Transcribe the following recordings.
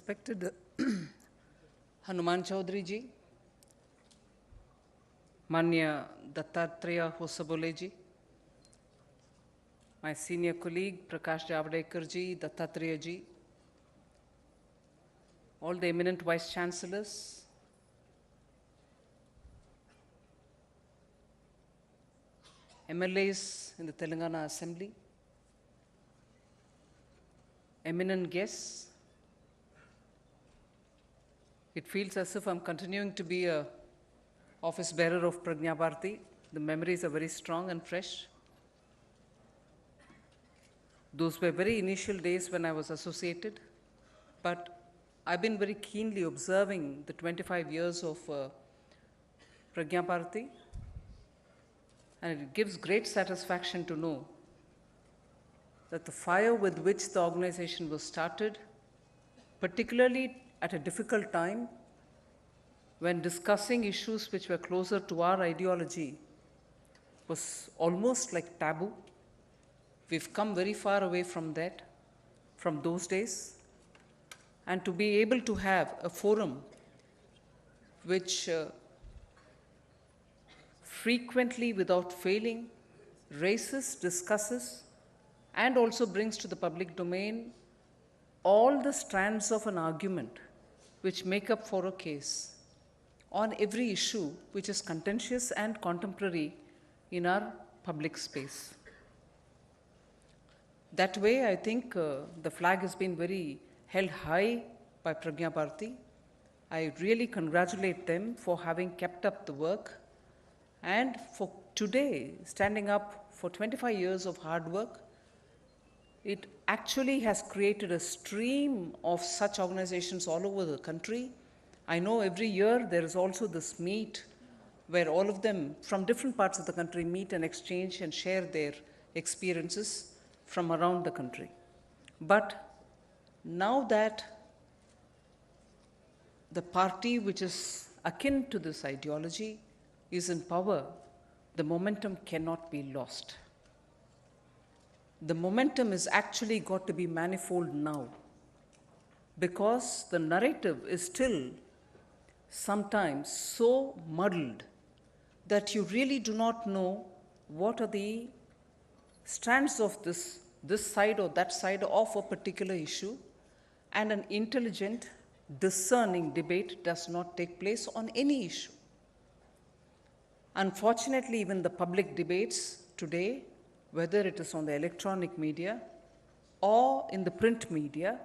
respected Hanuman Chaudhary ji, Manya Dattatreya Hosabole ji, my senior colleague Prakash Javadekar ji, Dattatreya ji, all the eminent vice chancellors, MLAs in the Telangana Assembly, eminent guests. It feels as if I'm continuing to be a office bearer of Pragna Bharati. The memories are very strong and fresh. Those were very initial days when I was associated, but I've been very keenly observing the 25 years of Pragna Bharati, and it gives great satisfaction to know that the fire with which the organization was started, particularly at a difficult time when discussing issues which were closer to our ideology, was almost like taboo. We've come very far away from that, from those days, and to be able to have a forum which frequently, without failing, raises, discusses, and also brings to the public domain all the strands of an argument which make up for a case on every issue which is contentious and contemporary in our public space. That way, I think the flag has been very held high by Pragna Bharati. I really congratulate them for having kept up the work and for today standing up for 25 years of hard work. It actually has created a stream of such organizations all over the country. I know every year there is also this meet where all of them from different parts of the country meet and exchange and share their experiences from around the country. But now that the party which is akin to this ideology is in power, the momentum cannot be lost. The momentum is actually got to be manifold now, because the narrative is still sometimes so muddled that you really do not know what are the strands of this side or that side of a particular issue, and an intelligent, discerning debate does not take place on any issue. Unfortunately, even the public debates today, whether it is on the electronic media or in the print media,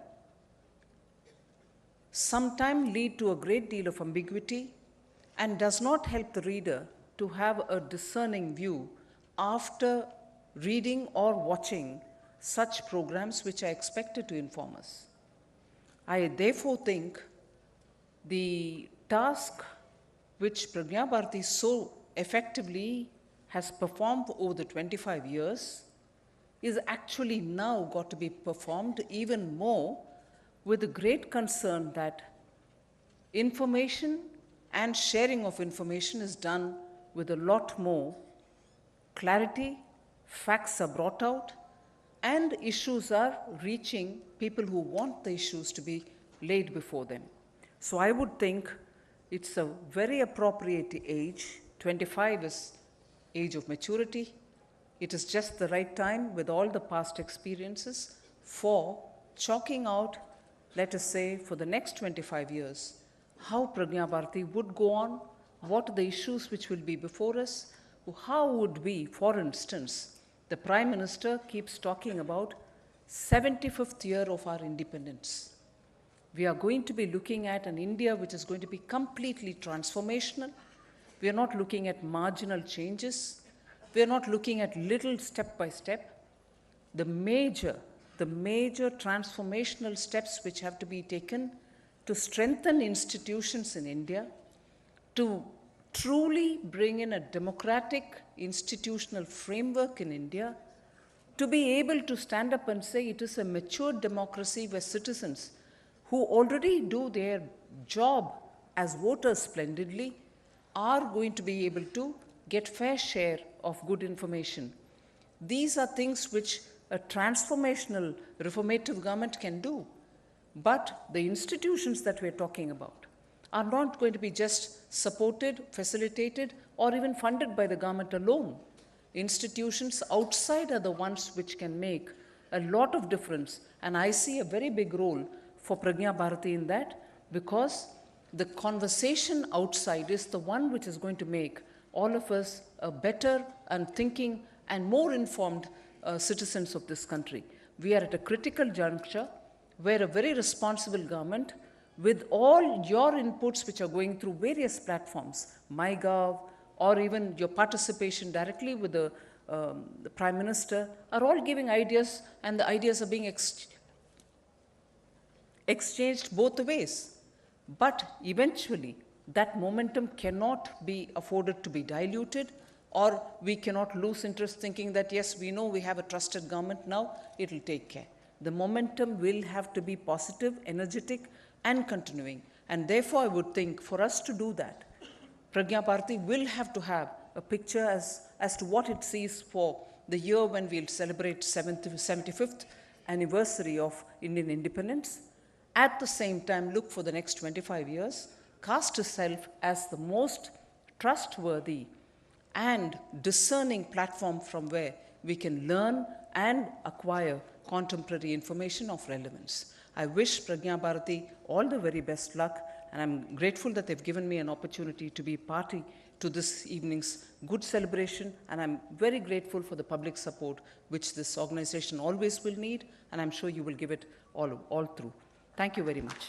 sometimes lead to a great deal of ambiguity and does not help the reader to have a discerning view after reading or watching such programs which are expected to inform us. I therefore think the task which Pragna Bharati so effectively has performed over the 25 years is actually now got to be performed even more with a great concern that information and sharing of information is done with a lot more clarity, facts are brought out, and issues are reaching people who want the issues to be laid before them. So I would think it's a very appropriate age. 25 is age of maturity. It is just the right time with all the past experiences for chalking out, let us say, for the next 25 years, how Pragna Bharati would go on, what are the issues which will be before us, how would we, for instance, the Prime Minister keeps talking about 75th year of our independence. We are going to be looking at an India which is going to be completely transformational. We are not looking at marginal changes. We are not looking at little step by step. The major transformational steps which have to be taken to strengthen institutions in India, to truly bring in a democratic institutional framework in India, to be able to stand up and say it is a mature democracy where citizens who already do their job as voters splendidly are going to be able to get fair share of good information. These are things which a transformational, reformative government can do. But the institutions that we're talking about are not going to be just supported, facilitated, or even funded by the government alone. Institutions outside are the ones which can make a lot of difference, and I see a very big role for Pragna Bharati in that, because the conversation outside is the one which is going to make all of us a better and thinking and more informed citizens of this country. We are at a critical juncture where a very responsible government, with all your inputs which are going through various platforms, MyGov, or even your participation directly with the Prime Minister, are all giving ideas, and the ideas are being exchanged both ways. But eventually, that momentum cannot be afforded to be diluted, or we cannot lose interest thinking that, yes, we know we have a trusted government now, it will take care. The momentum will have to be positive, energetic, and continuing. And therefore, I would think for us to do that, Pragna Bharati will have to have a picture as to what it sees for the year when we'll celebrate 75th anniversary of Indian independence. At the same time, look for the next 25 years, cast itself as the most trustworthy and discerning platform from where we can learn and acquire contemporary information of relevance. I wish Pragna Bharati all the very best luck, and I'm grateful that they've given me an opportunity to be party to this evening's good celebration, and I'm very grateful for the public support which this organization always will need, and I'm sure you will give it all through. Thank you very much.